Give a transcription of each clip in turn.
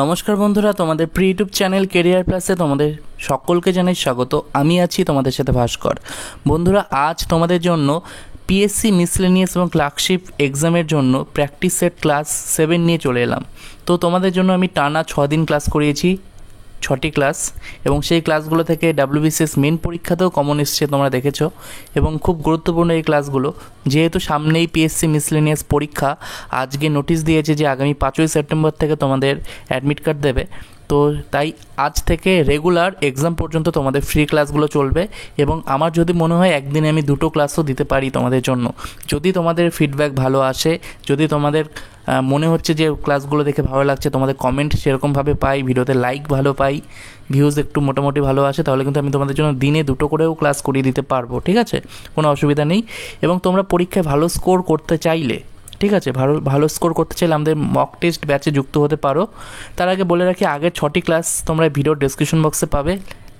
নমস্কার বন্ধুরা, তোমাদের প্রি ইউটিউব চ্যানেল কেরিয়ার প্লাসে তোমাদের সকলকে জানাই স্বাগত। আমি আছি তোমাদের সাথে ভাস্কর। বন্ধুরা, আজ তোমাদের জন্য পিএসসি মিসলেনিয়াস এবং ক্লার্কশিপ এক্সামের জন্য প্র্যাকটিস সেট ক্লাস 7 নিয়ে চলে এলাম। তো তোমাদের জন্য আমি টানা 6 দিন ক্লাস করিয়েছি, 6টি ক্লাস, এবং সেই ক্লাসগুলো থেকে ডাব্লিউবিসিএস মেন পরীক্ষাতেও কমন এসছে, তোমরা দেখেছো। এবং খুব গুরুত্বপূর্ণ এই ক্লাসগুলো, যেহেতু সামনেই পিএসসি মিসলেনিয়াস পরীক্ষা। আজকে নোটিশ দিয়েছে যে আগামী 5ই সেপ্টেম্বর থেকে তোমাদের অ্যাডমিট কার্ড দেবে। তো তাই আজ থেকে রেগুলার এক্সাম পর্যন্ত তোমাদের ফ্রি ক্লাসগুলো চলবে। এবং আমার যদি মনে হয় একদিনে আমি 2টো ক্লাসও দিতে পারি তোমাদের জন্য, যদি তোমাদের ফিডব্যাক ভালো আসে, যদি তোমাদের মনে হচ্ছে যে ক্লাসগুলো দেখে ভালো লাগছে, তোমাদের কমেন্ট সেরকমভাবে পাই, ভিডিওতে লাইক ভালো পাই, ভিউজ একটু মোটামুটি ভালো আসে, তাহলে কিন্তু আমি তোমাদের জন্য দিনে 2টো করেও ক্লাস করিয়ে দিতে পারবো। ঠিক আছে, কোনো অসুবিধা নেই। এবং তোমরা পরীক্ষায় ভালো স্কোর করতে চাইলে, ঠিক আছে, ভালো স্কোর করতে চাইলে আমাদের মক টেস্ট ব্যাচে যুক্ত হতে পারো। তার আগে বলে রাখি, আগের 6টি ক্লাস তোমরা ভিডিও ডেসক্রিপশন বক্সে পাবে,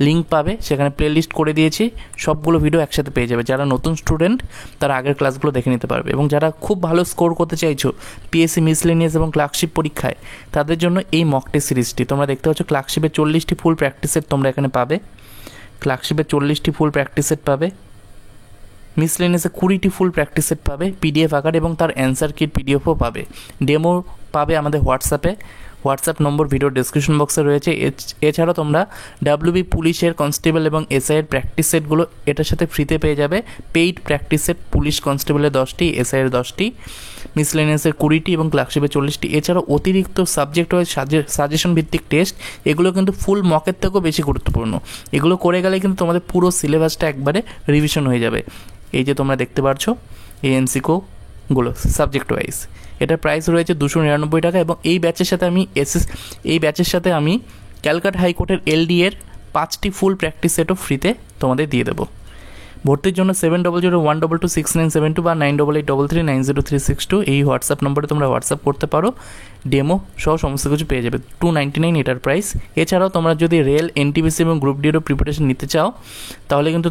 লিঙ্ক পাবে, সেখানে প্লে লিস্ট করে দিয়েছি, সবগুলো ভিডিও একসাথে পেয়ে যাবে। যারা নতুন স্টুডেন্ট তারা আগের ক্লাসগুলো দেখে নিতে পারবে। এবং যারা খুব ভালো স্কোর করতে চাইছো পিএসসি মিসলেনিয়াস এবং ক্লার্কশিপ পরীক্ষায়, তাদের জন্য এই মক টেস্ট সিরিজটি তোমরা দেখতে পাচ্ছ। ক্লার্কশিপের 40টি ফুল প্র্যাকটিস সেট তোমরা এখানে পাবে, ক্লার্কশিপের 40টি ফুল প্র্যাকটিস সেট পাবে, মিসলেনিয়াসে 20টি ফুল প্র্যাকটিস সেট পাবে পিডিএফ আকার, এবং তার অ্যান্সার কিট পিডিএফও পাবে, ডেমো পাবে আমাদের হোয়াটসঅ্যাপ নম্বর ভিডিও ডেসক্রিপশন বক্সে রয়েছে। এছাড়াও তোমরা ডাব্লিউবি পুলিশের কনস্টেবল এবং এসআইয়ের প্র্যাকটিস সেটগুলো এটার সাথে ফ্রিতে পেয়ে যাবে। পেইড প্র্যাকটিস সেট পুলিশ কনস্টেবলের 10টি, এসআইয়ের 10টি, মিসলেনিয়াসের 20টি এবং ক্লার্কশিপের 40টি। এছাড়াও অতিরিক্ত সাবজেক্ট ওয়াইজ সাজেশন ভিত্তিক টেস্ট, এগুলো কিন্তু ফুল মকের থেকেও বেশি গুরুত্বপূর্ণ। এগুলো করে গেলে কিন্তু তোমাদের পুরো সিলেবাসটা একবারে রিভিশন হয়ে যাবে। এই যে তোমরা দেখতে পাচ্ছ এই এনসিকিউগুলো সাবজেক্ট ওয়াইজ, এটার প্রাইস রয়েছে 299 টাকা। এবং এই ব্যাচের সাথে আমি ক্যালকাটা হাইকোর্টের এলডি এর 5টি ফুল প্র্যাকটিস সেটও ফ্রিতে তোমাদের দিয়ে দেবো। ভর্তির জন্য 7001226972 বা 9883390362 এই হোয়াটসঅ্যাপ নম্বরে তোমরা হোয়াটসঅ্যাপ করতে পারো। ডেমো সহ সমস্ত কিছু পেয়ে যাবে। 299 এটার প্রাইস। এছাড়াও তোমরা যদি রেল, এনটিপিসি এবং গ্রুপ ডিরও প্রিপারেশন নিতে চাও, তাহলে কিন্তু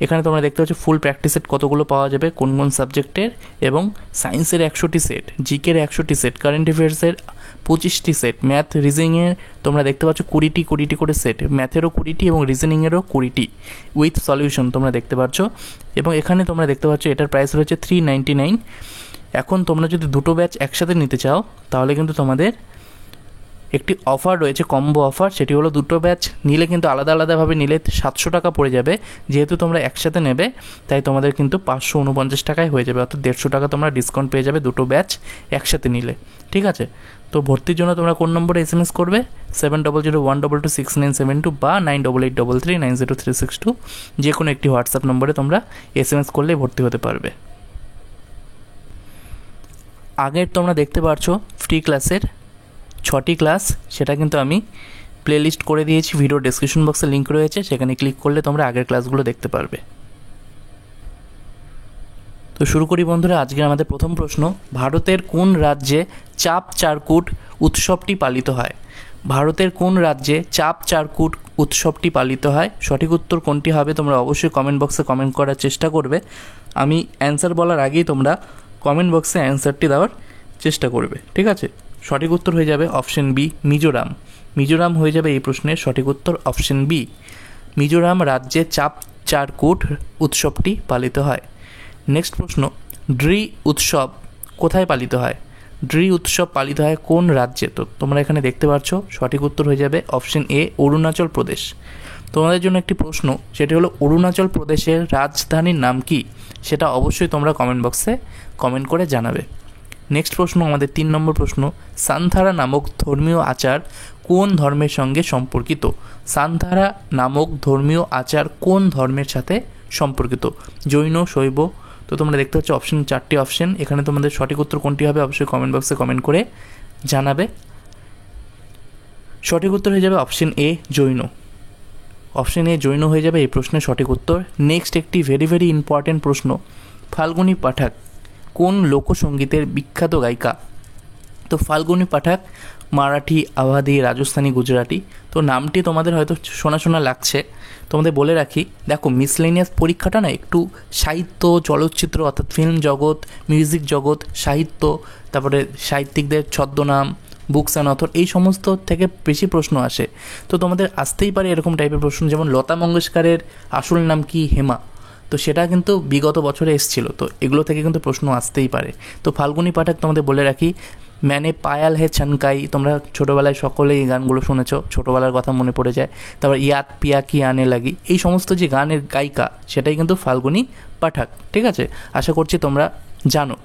এখানে তোমরা দেখতে পাচ্ছ ফুল প্র্যাকটিস সেট কতগুলো পাওয়া যাবে, কোন কোন সাবজেক্টের, এবং সায়েন্সের 100টি সেট, জিকের 100টি সেট, কারেন্ট অ্যাফেয়ার্সের 25টি সেট, ম্যাথ রিজনিংয়ের তোমরা দেখতে পাচ্ছ 20টি করে সেট, ম্যাথেরও 20টি এবং রিজনিংয়েরও 20টি উইথ সলিউশন তোমরা দেখতে পাচ্ছ। এবং এখানে তোমরা দেখতে পাচ্ছ এটার প্রাইস রয়েছে 399। এখন তোমরা যদি 2টো ব্যাচ একসাথে নিতে চাও, তাহলে কিন্তু তোমাদের একটি অফার রয়েছে, কম্বো অফার। সেটি হলো 2টো ব্যাচ নিলে কিন্তু আলাদাভাবে নিলে 700 টাকা পড়ে যাবে। যেহেতু তোমরা একসাথে নেবে, তাই তোমাদের কিন্তু 549 টাকায় হয়ে যাবে, অর্থাৎ 150 টাকা তোমরা ডিসকাউন্ট পেয়ে যাবে 2টো ব্যাচ একসাথে নিলে। ঠিক আছে, তো ভর্তির জন্য তোমরা কোন নম্বরে SMS করবে? 7001226972 বা 9883390362, যে কোনো একটি হোয়াটসঅ্যাপ নম্বরে তোমরা SMS করলে ভর্তি হতে পারবে। আগের তোমরা দেখতে পাচ্ছ ফ্রি ক্লাসের 6টি ক্লাস, সেটা কিন্তু আমি প্লে লিস্ট করে দিয়েছি, ভিডিও ডেসক্রিপশন বক্সে লিঙ্ক রয়েছে, সেখানে ক্লিক করলে তোমরা আগের ক্লাসগুলো দেখতে পারবে। তো শুরু করি বন্ধুরা। আজকে আমাদের প্রথম প্রশ্ন, ভারতের কোন রাজ্যে চাপ চারকুট উৎসবটি পালিত হয়? ভারতের কোন রাজ্যে চাপ চারকুট উৎসবটি পালিত হয়? সঠিক উত্তর কোনটি হবে তোমরা অবশ্যই কমেন্ট বক্সে কমেন্ট করার চেষ্টা করবে। আমি অ্যান্সার বলার আগেই তোমরা কমেন্ট বক্সে অ্যান্সারটি দেওয়ার চেষ্টা করবে। ঠিক আছে, সঠিক উত্তর হয়ে যাবে অপশন বি, মিজোরাম। মিজোরাম হয়ে যাবে এই প্রশ্নের সঠিক উত্তর, অপশন বি। মিজোরাম রাজ্যে চাপ চারকুট উৎসবটি পালিত হয়। নেক্সট প্রশ্ন, ড্রি উৎসব কোথায় পালিত হয়? ড্রি উৎসব পালিত হয় কোন রাজ্যে? তো তোমরা এখানে দেখতে পাচ্ছ সঠিক উত্তর হয়ে যাবে অপশন এ, অরুণাচল প্রদেশ। তোমাদের জন্য একটি প্রশ্ন, সেটি হলো অরুণাচল প্রদেশের রাজধানীর নাম কি? সেটা অবশ্যই তোমরা কমেন্ট বক্সে কমেন্ট করে জানাবে। নেক্সট প্রশ্ন, আমাদের 3 নম্বর প্রশ্ন, সান্ধারা নামক ধর্মীয় আচার কোন ধর্মের সঙ্গে সম্পর্কিত? সান্ধারা নামক ধর্মীয় আচার কোন ধর্মের সাথে সম্পর্কিত? জৈন, শৈব? তো তোমরা দেখতে পাচ্ছ 4টি অপশন। এখানে তোমাদের সঠিক উত্তর কোনটি হবে অবশ্যই কমেন্ট বক্সে কমেন্ট করে জানাবে। সঠিক উত্তর হয়ে যাবে option A, Jain. Option A, Jain হয়ে যাবে এই প্রশ্নের সঠিক উত্তর। নেক্সট একটি ভেরি ইম্পর্টেন্ট প্রশ্ন, ফাল্গুনী পাঠাক কোন লোকসঙ্গীতের বিখ্যাত গায়িকা? তো ফাল্গুনী পাঠাক মারাঠি, আওয়াধি, রাজস্থানী, গুজরাটি। তো নামটি তোমাদের হয়তো শোনা লাগছে। তোমাদের বলে রাখি, দেখো মিসলেনিয়াস পরীক্ষাটা না একটু সাহিত্য, চলচ্চিত্র অর্থাৎ ফিল্ম জগৎ, মিউজিক জগৎ, সাহিত্য, তারপরে সাহিত্যিকদের ছদ্মনাম, বুকস অ্যান্ড অথর, এই সমস্ত থেকে বেশি প্রশ্ন আসে। তো তোমাদের আসতেই পারে এরকম টাইপের প্রশ্ন, যেমন লতা মঙ্গেশকরের আসল নাম কি হেমা, তো সেটা কিন্তু বিগত বছরে এসেছিলো, তো এগুলো থেকে কিন্তু প্রশ্ন আসতেই পারে। তো ফাল্গুনী পাঠক তোমাদের বলে রাখি, ম্যানে পায়াল হে ছনকাই, তোমরা ছোটোবেলায় সকলেই এই গানগুলো শুনেছো, ছোটোবেলার কথা মনে পড়ে যায়। তারপর ইয়াদ পিয়া কি আনে লাগি, এই সমস্ত যে গানের গায়িকা সেটাই কিন্তু ফাল্গুনী পাঠক। ঠিক আছে, আশা করছি তোমরা জানো।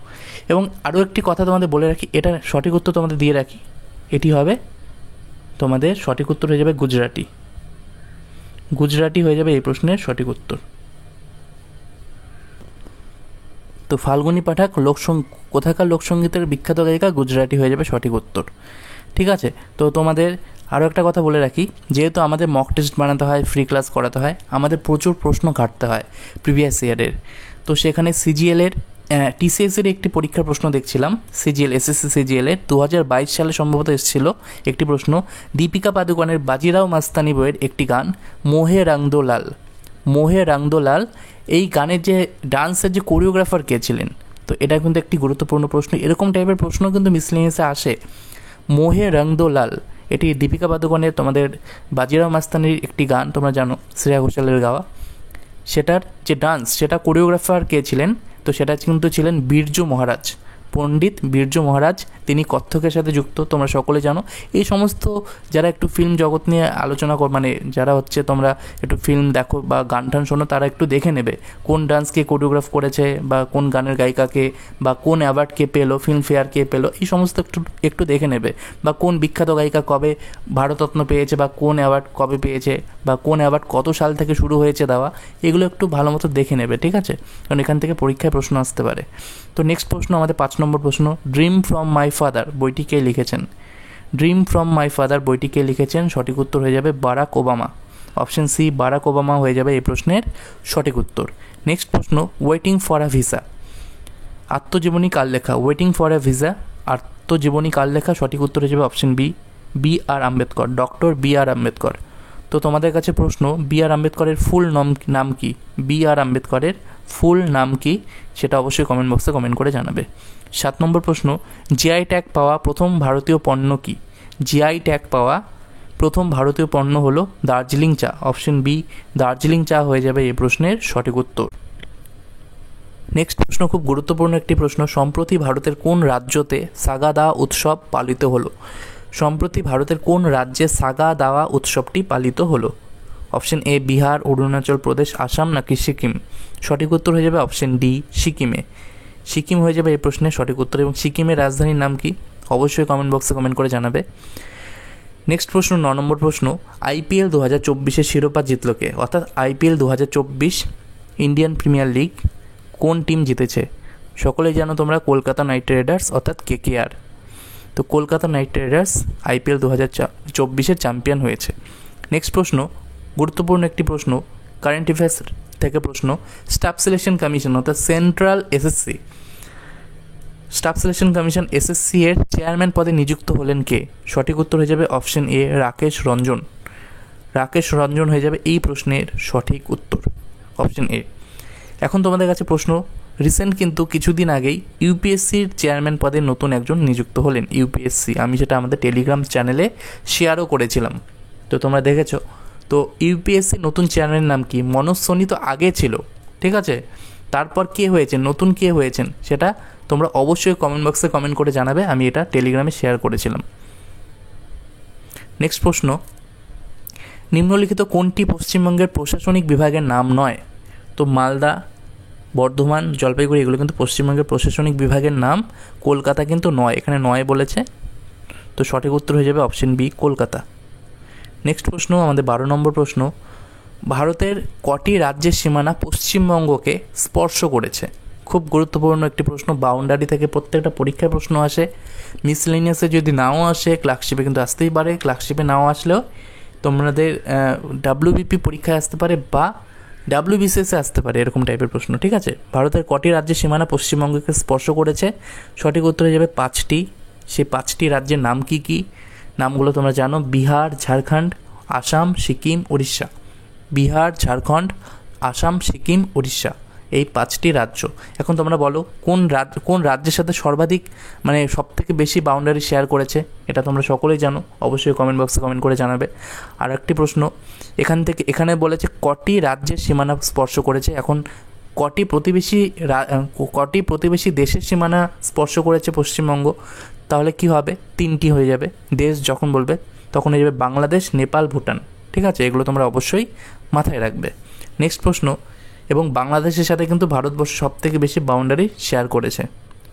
এবং আরও একটি কথা তোমাদের বলে রাখি, এটা সঠিক উত্তর তোমাদের দিয়ে রাখি, এটি হবে তোমাদের সঠিক উত্তর হয়ে যাবে গুজরাটি। গুজরাটি হয়ে যাবে এই প্রশ্নের সঠিক উত্তর। তো ফাল্গুনী পাঠক কোথাকার লোকসঙ্গীতের বিখ্যাত গায়িকা, গুজরাটি হয়ে যাবে সঠিক উত্তর। ঠিক আছে, তো তোমাদের আরও একটা কথা বলে রাখি, যেহেতু আমাদের মক টেস্ট বানাতে হয়, ফ্রি ক্লাস করাতে হয়, আমাদের প্রচুর প্রশ্ন ঘাটতে হয় প্রিভিয়াস ইয়ারের। তো সেখানে সিজিএলের টিসিএসের একটি পরীক্ষার প্রশ্ন দেখছিলাম, সিজিএল এসএসসি সিজিএলের 2022 সালে সম্ভবত এসেছিল একটি প্রশ্ন, দীপিকা পাদুকোনের বাজিরাও মাস্তানি বইয়ের একটি গান মোহে রং দো লাল, মোহে রং দো লাল, এই গানের যে ডান্সের যে কোরিওগ্রাফার কে ছিলেন। তো এটা কিন্তু একটি গুরুত্বপূর্ণ প্রশ্ন, এরকম টাইপের প্রশ্ন কিন্তু মিসলেনিয়াসে আসে। মোহে রং দো লাল, এটি দীপিকা পাদুকোনের তোমাদের বাজিরাও মাস্তানির একটি গান, তোমরা জানো শ্রেয়া ঘোষালের গাওয়া। সেটার যে ডান্স, সেটা কোরিওগ্রাফার কে ছিলেন, তো সেটা কিন্তু ছিলেন বিরজু মহারাজ, পণ্ডিত বিরজু মহারাজ, তিনি কত্থকের সাথে যুক্ত, তোমরা সকলে জানো। এই সমস্ত যারা একটু ফিল্ম জগৎ নিয়ে আলোচনা মানে যারা হচ্ছে তোমরা একটু ফিল্ম দেখো বা গান টান শোনো, তারা একটু দেখে নেবে কোন ডান্সকে কোরিওগ্রাফ করেছে, বা কোন গানের গায়িকাকে, বা কোন অ্যাওয়ার্ড কে পেলো, ফিল্মফেয়ার কে পেলো, এই সমস্ত একটু একটু দেখে নেবে। বা কোন বিখ্যাত গায়িকা কবে ভারতরত্ন পেয়েছে, বা কোন অ্যাওয়ার্ড কবে পেয়েছে, বা কোন অ্যাওয়ার্ড কত সাল থেকে শুরু হয়েছে দেওয়া, এগুলো একটু ভালো মতো দেখে নেবে। ঠিক আছে, কারণ এখান থেকে পরীক্ষায় প্রশ্ন আসতে পারে। তো নেক্সট প্রশ্ন, আমাদের 5 নম্বর প্রশ্ন, ড্রিম ফ্রম মাই ফাদার বইটি কে লিখেছেন? ড্রিম ফ্রম মাই ফাদার বইটি কে লিখেছেন? সঠিক উত্তর হয়ে যাবে Barack Obama. Option C Barack Obama হয়ে যাবে এই প্রশ্নের সঠিক উত্তর। নেক্সট প্রশ্ন, ওয়েটিং ফর আ ভিসা আত্মজীবনী কার লেখা? ওয়েটিং ফর আ ভিসা আত্মজীবনী কার লেখা? সঠিক উত্তর হয়ে যাবে অপশন বি বি আর আম্বেদকর, ডক্টর বি আর আম্বেদকর। তো তোমাদের কাছে প্রশ্ন, বি আর আম্বেদকরের ফুল নাম কি? বি আর আম্বেদকরের ফুল নাম কি, সেটা অবশ্যই কমেন্ট বক্সে কমেন্ট করে জানাবে। 7 নম্বর প্রশ্ন, জিআই ট্যাগ পাওয়া প্রথম ভারতীয় পণ্য কি? জিআই ট্যাগ পাওয়া প্রথম ভারতীয় পণ্য হলো দার্জিলিং চা। অপশন বি দার্জিলিং চা হয়ে যাবে এই প্রশ্নের সঠিক উত্তর। নেক্সট প্রশ্ন খুব গুরুত্বপূর্ণ একটি প্রশ্ন, সম্প্রতি ভারতের কোন রাজ্যতে সাগা দাওয়া উৎসব পালিত হলো? সম্প্রতি ভারতের কোন রাজ্যে সাগা দাওয়া উৎসবটি পালিত হলো? অপশন এ বিহার, অরুণাচল প্রদেশ, আসাম নাকি সিকিম? সঠিক উত্তর হয়ে যাবে অপশন ডি সিকিমে। সিকিম হয়ে যাবে এই প্রশ্নের সঠিক উত্তর। এবং সিকিমের রাজধানীর নাম কি? অবশ্যই কমেন্ট বক্সে কমেন্ট করে জানাবে। নেক্সট প্রশ্ন 9 নম্বর প্রশ্ন, আইপিএল 2024-এর শিরোপা জিতল কে? অর্থাৎ আইপিএল 2024 ইন্ডিয়ান প্রিমিয়ার লিগ কোন টিম জিতেছে? সকলেই জানো তোমরা, কলকাতা নাইট রাইডার্স অর্থাৎ কেকেআর। তো কলকাতা নাইট রাইডার্স আইপিএল 2024-এর চ্যাম্পিয়ন হয়েছে। নেক্সট প্রশ্ন গুরুত্বপূর্ণ একটি প্রশ্ন, কারেন্ট অ্যাফেয়ার্স থেকে প্রশ্ন, স্টাফ সিলেকশন কমিশন অর্থাৎ central SSC, staff selection commission SSC এর চেয়ারম্যান পদে নিযুক্ত হলেন কে? সঠিক উত্তর হয়ে যাবে অপশন এ রাকেশ রঞ্জন। রাকেশ রঞ্জন হয়ে যাবে এই প্রশ্নের সঠিক উত্তর, অপশন এ। এখন তোমাদের কাছে প্রশ্ন, রিসেন্ট কিন্তু কিছুদিন আগেই ইউপিএসসির চেয়ারম্যান পদে নতুন একজন নিযুক্ত হলেন, ইউপিএসসি, আমি সেটা আমাদের টেলিগ্রাম চ্যানেলে শেয়ারও করেছিলাম, তো তোমরা দেখেছো। তো ইউপিএসসি নতুন চেয়ারম্যানের নাম কি? মনোজ সোনি তো আগে ছিল, ঠিক আছে, তারপর কে হয়েছেন, নতুন কে হয়েছেন, সেটা তোমরা অবশ্যই কমেন্ট বক্সে কমেন্ট করে জানাবে, আমি এটা টেলিগ্রামে শেয়ার করেছিলাম। নেক্সট প্রশ্ন, নিম্নলিখিত কোনটি পশ্চিমবঙ্গের প্রশাসনিক বিভাগের নাম নয়? তো মালদা, বর্ধমান, জলপাইগুড়ি এগুলো কিন্তু পশ্চিমবঙ্গের প্রশাসনিক বিভাগের নাম, কলকাতা কিন্তু নয়, এখানে নয় বলেছে, তো সঠিক উত্তর হয়ে যাবে অপশন বি কলকাতা। নেক্সট প্রশ্ন আমাদের 12 নম্বর প্রশ্ন, ভারতের কটি রাজ্যের সীমানা পশ্চিমবঙ্গকে স্পর্শ করেছে? খুব গুরুত্বপূর্ণ একটি প্রশ্ন, বাউন্ডারি থেকে প্রত্যেকটা পরীক্ষায় প্রশ্ন আসে, মিসলেনিয়াসে যদি নাও আসে, ক্লার্কশিপে কিন্তু আসতেই পারে, ক্লার্কশিপে নাও আসলেও তোমাদের ডাব্লিউবিপি পরীক্ষায় আসতে পারে বা ডাব্লিউবিসিএসে আসতে পারে, এরকম টাইপের প্রশ্ন, ঠিক আছে। ভারতের কটি রাজ্যের সীমানা পশ্চিমবঙ্গকে স্পর্শ করেছে? সঠিক উত্তর হয়ে যাবে 5টি। সেই 5টি রাজ্যের নাম কি কি? নামগুলো তোমরা জানো, বিহার, ঝাড়খণ্ড, আসাম, সিকিম, উড়িষ্যা। বিহার, ঝাড়খণ্ড, আসাম, সিকিম, উড়িষ্যা, এই 5টি রাজ্য। এখন তোমরা বলো কোন রাজ্যের সাথে সর্বাধিক মানে সবথেকে বেশি বাউন্ডারি শেয়ার করেছে, এটা তোমরা সকলেই জানো, অবশ্যই কমেন্ট বক্সে কমেন্ট করে জানাবে। আর একটি প্রশ্ন এখানে বলেছে কটি রাজ্যের সীমানা স্পর্শ করেছে। এখন কটি প্রতিবেশী দেশের সীমানা স্পর্শ করেছে পশ্চিমবঙ্গ, তাহলে কি হবে? 3টি হয়ে যাবে। দেশ যখন বলবে তখন হয়ে যাবে বাংলাদেশ, নেপাল, ভুটান। ঠিক আছে, এগুলো তোমরা অবশ্যই মাথায় রাখবে। নেক্সট প্রশ্ন, এবং বাংলাদেশের সাথে কিন্তু ভারতবর্ষ সবথেকে বেশি বাউন্ডারি শেয়ার করেছে।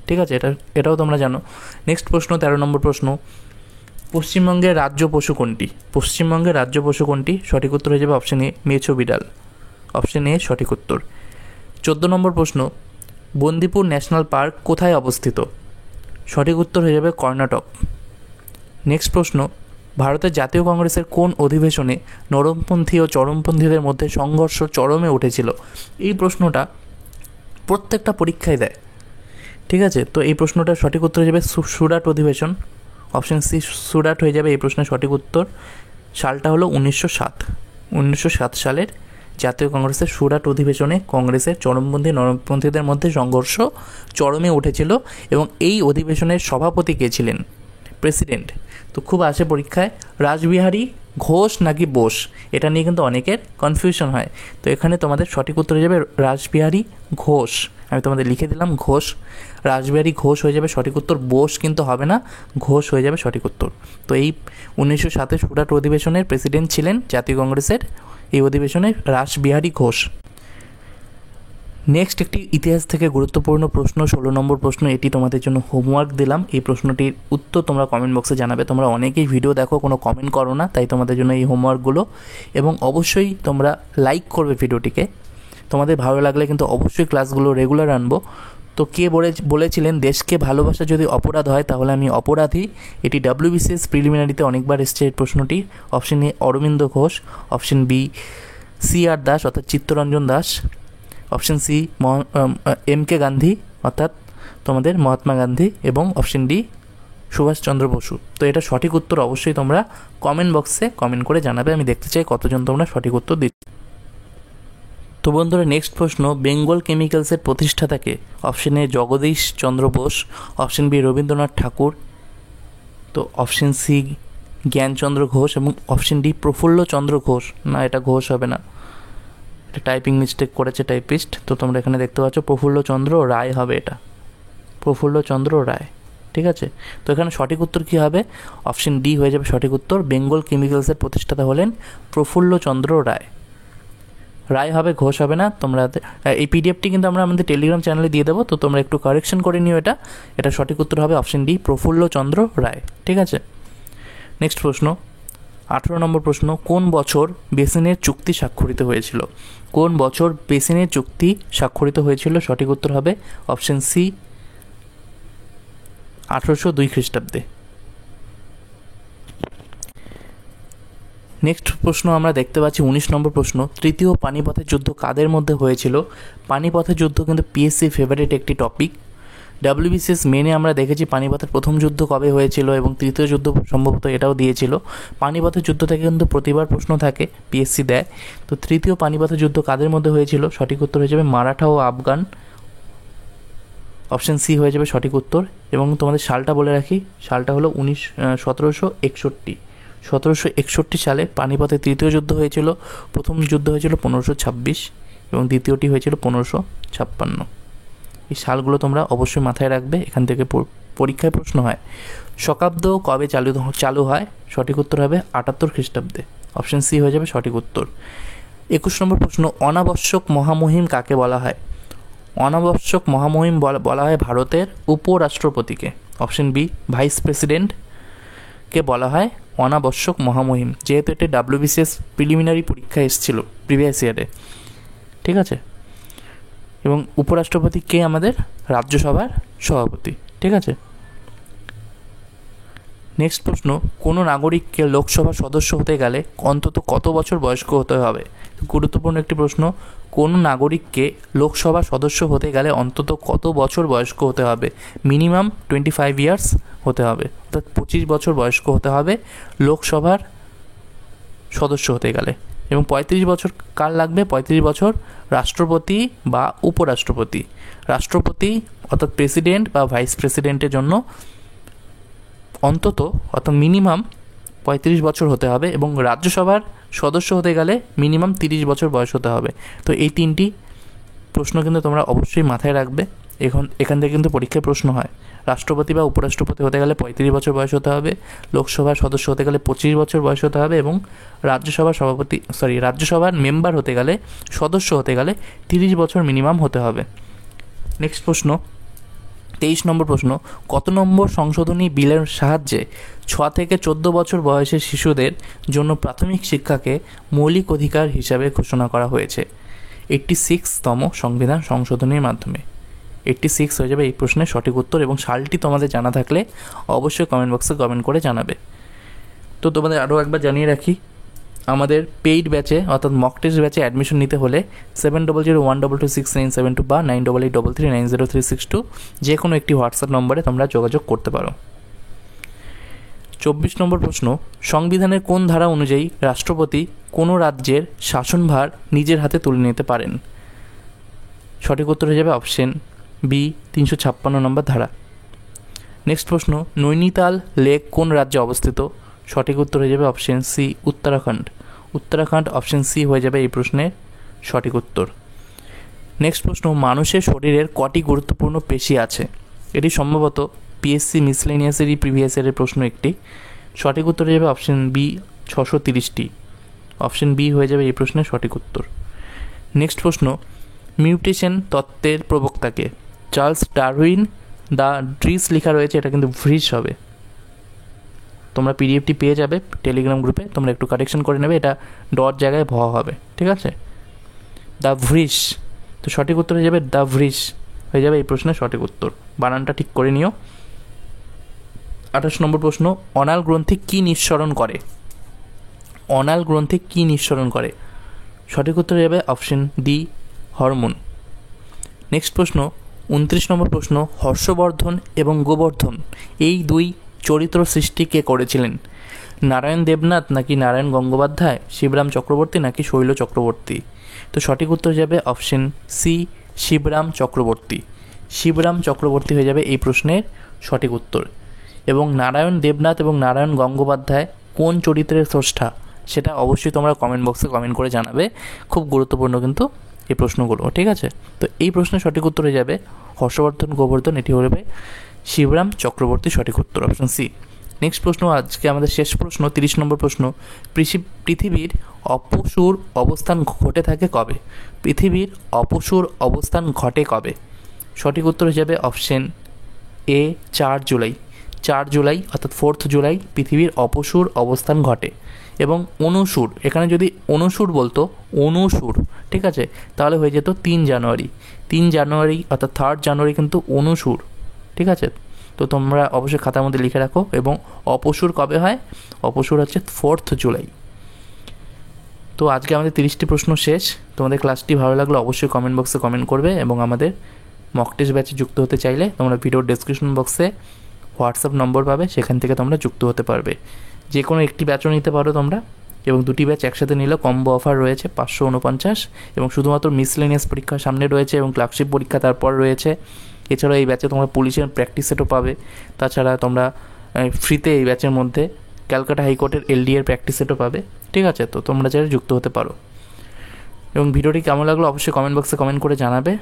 ঠিক আছে, এটাও তোমরা জানো। নেক্সট প্রশ্ন, 13 নম্বর প্রশ্ন, পশ্চিমবঙ্গের রাজ্য পশু কোনটি? পশ্চিমবঙ্গের রাজ্য পশু কোনটি? সঠিক উত্তর হয়ে যাবে অপশন এ, মেছো বিড়াল। অপশন এ সঠিক উত্তর। 14 নম্বর প্রশ্ন, বন্দিপুর ন্যাশনাল পার্ক কোথায় অবস্থিত? সঠিক উত্তর হয়ে যাবে কর্ণাটক। নেক্সট প্রশ্ন, ভারতের জাতীয় কংগ্রেসের কোন অধিবেশনে নরমপন্থী ও চরমপন্থীদের মধ্যে সংঘর্ষ চরমে উঠেছিল? এই প্রশ্নটা প্রত্যেকটা পরীক্ষায় দেয়। ঠিক আছে, তো এই প্রশ্নটার সঠিক উত্তর হয়ে যাবে সুরাট অধিবেশন। অপশন সি সুরাট হয়ে যাবে এই প্রশ্নের সঠিক উত্তর। সালটা হলো 1907 সালের জাতীয় কংগ্রেসের সুরাট অধিবেশনে কংগ্রেসের চরমপন্থী নরমপন্থীদের মধ্যে সংঘর্ষ চরমে উঠেছিল, এবং এই অধিবেশনের সভাপতি কে ছিলেন? প্রেসিডেন্ট। তো খুব আসে পরীক্ষায় রাসবিহারী ঘোষ নাকি বোস, এটা নিয়ে কিন্তু অনেকের কনফিউশন হয়। তো এখানে তোমাদের সঠিক উত্তর হয়ে যাবে রাসবিহারী ঘোষ। আমি তোমাদের লিখে দিলাম ঘোষ, রাসবিহারী ঘোষ হয়ে যাবে সঠিক উত্তর। বোস কিন্তু হবে না, ঘোষ হয়ে যাবে সঠিক উত্তর। তো এই 1907 সুরাট অধিবেশনের প্রেসিডেন্ট ছিলেন জাতীয় কংগ্রেসের এই অধিবেশনে রাসবিহারী ঘোষ। নেক্সট একটি ইতিহাস থেকে গুরুত্বপূর্ণ প্রশ্ন, 16 নম্বর প্রশ্ন। এটি তোমাদের জন্য হোমওয়ার্ক দিলাম। এই প্রশ্নটির উত্তর তোমরা কমেন্ট বক্সে জানাবে। তোমরা অনেকেই ভিডিও দেখো, কোনো কমেন্ট করো না, তাই তোমাদের জন্য এই হোমওয়ার্কগুলো। এবং অবশ্যই তোমরা লাইক করবে ভিডিওটিকে। তোমাদের ভালো লাগলে কিন্তু অবশ্যই ক্লাসগুলো রেগুলার আনবো। তো কে বলেছিলেন দেশকে ভালোবাসা যদি অপরাধ হয় তাহলে আমি অপরাধী? এটি WBCS প্রিলিমিনারিতে অনেকবার এসছে এই প্রশ্নটি। Option A Aurobindo Ghosh, option B CR Das অর্থাৎ Chittaranjan Das, option C MK Gandhi অর্থাৎ তোমাদের মহাত্মা গান্ধী, এবং অপশন ডি সুভাষচন্দ্র বসু। তো এটা সঠিক উত্তর অবশ্যই তোমরা কমেন্ট বক্সে কমেন্ট করে জানাবে। আমি দেখতে চাই কতজন তোমরা সঠিক উত্তর দিচ্ছ। তো বন্ধুরা, নেক্সট প্রশ্ন, বেঙ্গল কেমিক্যালসের প্রতিষ্ঠাতাকে? Option A Jagadish Chandra Bose, option B Rabindranath Tagore, তো অপশন সি জ্ঞানচন্দ্র ঘোষ, এবং অপশন ডি প্রফুল্লচন্দ্র ঘোষ। না, এটা ঘোষ হবে না, এটা টাইপিং মিস্টেক করেছে টাইপিস্ট। তো তোমরা এখানে দেখতে পাচ্ছ প্রফুল্লচন্দ্র রায় হবে, এটা প্রফুল্লচন্দ্র রায়। ঠিক আছে, তো এখানে সঠিক উত্তর কী হবে? অপশন ডি হয়ে যাবে সঠিক উত্তর। বেঙ্গল কেমিক্যালসের প্রতিষ্ঠাতা হলেন প্রফুল্লচন্দ্র রায়। রায় হবে, ঘোষ হবে না। তোমরা এই PDFটি কিন্তু আমরা আমাদের টেলিগ্রাম চ্যানেলে দিয়ে দেবো, তো তোমরা একটু কারেকশন করে নিও। এটা সঠিক উত্তর হবে অপশন ডি, প্রফুল্লচন্দ্র রায়। ঠিক আছে, নেক্সট প্রশ্ন, 18 নম্বর প্রশ্ন, কোন বছর বেসিনের চুক্তি স্বাক্ষরিত হয়েছিল? কোন বছর বেসিনের চুক্তি স্বাক্ষরিত হয়েছিল? সঠিক উত্তর হবে অপশন সি 1802 খ্রিস্টাব্দে। নেক্সট প্রশ্ন আমরা দেখতে পাচ্ছি 19 নম্বর প্রশ্ন, তৃতীয় পানিপথের যুদ্ধ কাদের মধ্যে হয়েছিল? পানিপথের যুদ্ধ কিন্তু PSC ফেভারিট একটি টপিক। WBCS মেনে আমরা দেখেছি পানিপথের প্রথম যুদ্ধ কবে হয়েছিল, এবং তৃতীয় যুদ্ধ সম্ভবত এটাও দিয়েছিল। পানিপথের যুদ্ধ থেকে কিন্তু প্রতিবার প্রশ্ন থাকে, PSC দেয়। তো তৃতীয় পানিপথের যুদ্ধ কাদের মধ্যে হয়েছিল? সঠিক উত্তর হয়ে যাবে মারাঠা ও আফগান। অপশন সি হয়ে যাবে সঠিক উত্তর। এবং তোমাদের সালটা বলে রাখি, সালটা হলো 1761। 1761 সালে পানিপথে তৃতীয় যুদ্ধ হয়েছিল। প্রথম যুদ্ধ হয়েছিল 1526 এবং দ্বিতীয়টি হয়েছিল 1556। এই সালগুলো তোমরা অবশ্যই মাথায় রাখবে, এখান থেকে পরীক্ষায় প্রশ্ন হয়। শকাব্দ কবে চালু হয়? সঠিক উত্তর হবে 78 খ্রিস্টাব্দে। অপশন সি হয়ে যাবে সঠিক উত্তর। 21 নম্বর প্রশ্ন, অনাবশ্যক মহামহিম কাকে বলা হয়? অনাবশ্যক মহামহিম বলা হয় ভারতের উপরাষ্ট্রপতিকে। অপশন বি ভাইস প্রেসিডেন্টকে বলা হয় অনাবশ্যক মহামহিম, যেহেতু এটি WBCS প্রিলিমিনারি পরীক্ষা এসেছিল প্রিভিয়াস ইয়ারে। ঠিক আছে, এবং উপরাষ্ট্রপতি কে? আমাদের রাজ্যসভার সভাপতি। ঠিক আছে, নেক্সট প্রশ্ন, কোনো নাগরিককে লোকসভার সদস্য হতে গেলে অন্তত কত বছর বয়স্ক হতে হবে? গুরুত্বপূর্ণ একটি প্রশ্ন, কোনো নাগরিককে লোকসভার সদস্য হতে গেলে অন্তত কত বছর বয়স্ক হতে হবে? মিনিমাম 25 ইয়ার্স হতে হবে, অর্থাৎ 25 বছর বয়স্ক হতে হবে লোকসভার সদস্য হতে গেলে। এবং 35 বছর কার লাগবে? 35 বছর রাষ্ট্রপতি বা উপরাষ্ট্রপতি। রাষ্ট্রপতি অর্থাৎ প্রেসিডেন্ট বা ভাইস প্রেসিডেন্টের জন্য অন্তত অর্থাৎ মিনিমাম 35 বছর হতে হবে, এবং রাজ্যসভার সদস্য হতে গেলে মিনিমাম 30 বছর বয়স হতে হবে। তো এই 3টি প্রশ্ন কিন্তু তোমরা অবশ্যই মাথায় রাখবে। এখান থেকে কিন্তু পরীক্ষায় প্রশ্ন হয়। রাষ্ট্রপতি বা উপরাষ্ট্রপতি হতে গেলে 35 বছর বয়স হতে হবে, লোকসভার সদস্য হতে গেলে 25 বছর বয়স হতে হবে, এবং রাজ্যসভার মেম্বার হতে গেলে, সদস্য হতে গেলে 30 বছর মিনিমাম হতে হবে। নেক্সট প্রশ্ন, 23 নম্বর প্রশ্ন, কত নম্বর সংশোধনী বিলের সাহায্যে 6 থেকে 14 বছর বয়সের শিশুদের জন্য প্রাথমিক শিক্ষাকে মৌলিক অধিকার হিসাবে ঘোষণা করা হয়েছে? 86তম সংবিধান সংশোধনীর মাধ্যমে। 86 হয়ে যাবে এই প্রশ্নের সঠিক উত্তর, এবং সালটি তোমাদের জানা থাকলে অবশ্যই কমেন্ট বক্সে কমেন্ট করে জানাবে। তো তোমাদের আরও একবার জানিয়ে রাখি, আমাদের পেইড ব্যাচে অর্থাৎ মক টেস্ট ব্যাচে অ্যাডমিশন নিতে হলে 7001226972 বা 9883390362 যে কোনো একটি হোয়াটসঅ্যাপ নম্বরে তোমরা যোগাযোগ করতে পারো। 24 নম্বর প্রশ্ন, সংবিধানের কোন ধারা অনুযায়ী রাষ্ট্রপতি কোনো রাজ্যের শাসনভার নিজের হাতে তুলে নিতে পারেন? সঠিক উত্তর হয়ে যাবে অপশন বি, 356 নম্বর ধারা। নেক্সট প্রশ্ন, নৈনিতাল লেক কোন রাজ্যে অবস্থিত? সঠিক উত্তর হয়ে যাবে option C, Uttarakhand. Uttarakhand option C হয়ে যাবে এই প্রশ্নের সঠিক উত্তর। নেক্সট প্রশ্ন, মানুষের শরীরের কটি গুরুত্বপূর্ণ পেশি আছে? এটি সম্ভবত পিএসসি মিসলেনিয়াসেরই প্রিভিয়াস ইয়ারের প্রশ্ন একটি। সঠিক উত্তর হয়ে যাবে অপশন বি, 630টি। অপশন বি হয়ে যাবে এই প্রশ্নের সঠিক উত্তর। নেক্সট প্রশ্ন, মিউটেশন তত্ত্বের প্রবক্তাকে? চার্লস ডারউইন, দ্য ড্রিস লেখা রয়েছে, এটা কিন্তু ভ্রিস হবে। তোমরা পিডিএফটি পেয়ে যাবে টেলিগ্রাম গ্রুপে, তোমরা একটু কারেকশন করে নেবে, এটা ডট জায়গায় ভ হবে, ঠিক আছে? দ্য ভ্রিস, তো সঠিক উত্তর হয়ে যাবে দ্য ভ্রিস হয়ে যাবে এই প্রশ্নের সঠিক উত্তর। বানানটা ঠিক করে নিও। 28 নম্বর প্রশ্ন, অনাল গ্রন্থি কী নিঃসরণ করে? অনাল গ্রন্থি কী নিঃসরণ করে? সঠিক উত্তর হয়ে যাবে অপশন ডি, হরমোন। নেক্সট প্রশ্ন, 29 নম্বর প্রশ্ন, হর্ষবর্ধন এবং গোবর্ধন এই দুই চরিত্র সৃষ্টি কে করেছিলেন? নারায়ণ দেবনাথ নাকি নারায়ণ গঙ্গোপাধ্যায়, শিবরাম চক্রবর্তী নাকি শৈল চক্রবর্তী? তো সঠিক উত্তর হয়ে যাবে অপশন সি, শিবরাম চক্রবর্তী। শিবরাম চক্রবর্তী হয়ে যাবে এই প্রশ্নের সঠিক উত্তর। এবং নারায়ণ দেবনাথ এবং নারায়ণ গঙ্গোপাধ্যায় কোন চরিত্রের স্রষ্টা সেটা অবশ্যই তোমরা কমেন্ট বক্সে কমেন্ট করে জানাবে। খুব গুরুত্বপূর্ণ কিন্তু এই প্রশ্নগুলো, ঠিক আছে? তো এই প্রশ্নের সঠিক উত্তর হয়ে যাবে হর্ষবর্ধন গোবর্ধন, এটি হবে শিবরাম চক্রবর্তী, সঠিক উত্তর অপশন সি। নেক্সট প্রশ্ন, আজকে আমাদের শেষ প্রশ্ন, 30 নম্বর প্রশ্ন, পৃথিবীর অপসূর অবস্থান ঘটে থাকে কবে? পৃথিবীর অপসূর অবস্থান ঘটে কবে? সঠিক উত্তর হয়ে যাবে অপশন এ, 4 জুলাই। 4 জুলাই অর্থাৎ 4th জুলাই পৃথিবীর অপসূর অবস্থান ঘটে। এবং অনুসূর, এখানে যদি অনুসূর বলতো, অনুসূর, ঠিক আছে, তাহলে হয়ে যেত 3 জানুয়ারি। 3 জানুয়ারি অর্থাৎ 3rd জানুয়ারি কিন্তু অনুসূর, ঠিক আছে? তো তোমরা অবশ্যই খাতার মধ্যে লিখে রাখো। এবং অপসূর কবে হয়? অপসূর হচ্ছে 4th জুলাই। তো আজকে আমাদের 30টি প্রশ্ন শেষ। তোমাদের ক্লাসটি ভালো লাগলে অবশ্যই কমেন্ট বক্সে কমেন্ট করবে, এবং আমাদের মক টেস্ট ব্যাচে যুক্ত হতে চাইলে তোমরা ভিডিওর ডেসক্রিপশন বক্সে হোয়াটসঅ্যাপ নম্বর পাবে, সেখান থেকে তোমরা যুক্ত হতে পারবে। যে কোনো একটি ব্যাচও নিতে পারো তোমরা, এবং 2টি ব্যাচ একসাথে নিলে কম্বো অফার রয়েছে 549, এবং শুধুমাত্র মিসলেনিয়াস পরীক্ষা সামনে রয়েছে এবং ক্লার্কশিপ পরীক্ষা তারপর রয়েছে। এছাড়াও এই ব্যাচে তোমরা পুলিশের প্র্যাকটিস সেটও পাবে। তাছাড়া তোমরা ফ্রিতে এই ব্যাচের মধ্যে ক্যালকাটা হাইকোর্টের LD এর প্র্যাকটিস সেটও পাবে, ঠিক আছে? তো তোমরা চাইলে যুক্ত হতে পারো। এবং ভিডিওটি কেমন লাগলো অবশ্যই কমেন্ট বক্সে কমেন্ট করে জানাবে।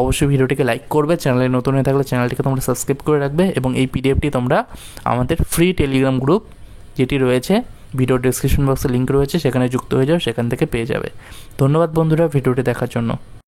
অবশ্যই ভিডিওটিকে লাইক করবে, চ্যানেলে নতুন হয়ে থাকলে চ্যানেলটিকে তোমরা সাবস্ক্রাইব করে রাখবে, এবং এই পিডিএফটি তোমরা আমাদের ফ্রি টেলিগ্রাম গ্রুপ যেটি রয়েছে, ভিডিও ডেসক্রিপশন বক্সে লিঙ্ক রয়েছে, সেখানে যুক্ত হয়ে যাও, সেখান থেকে পেয়ে যাবে। ধন্যবাদ বন্ধুরা ভিডিওটি দেখার জন্য।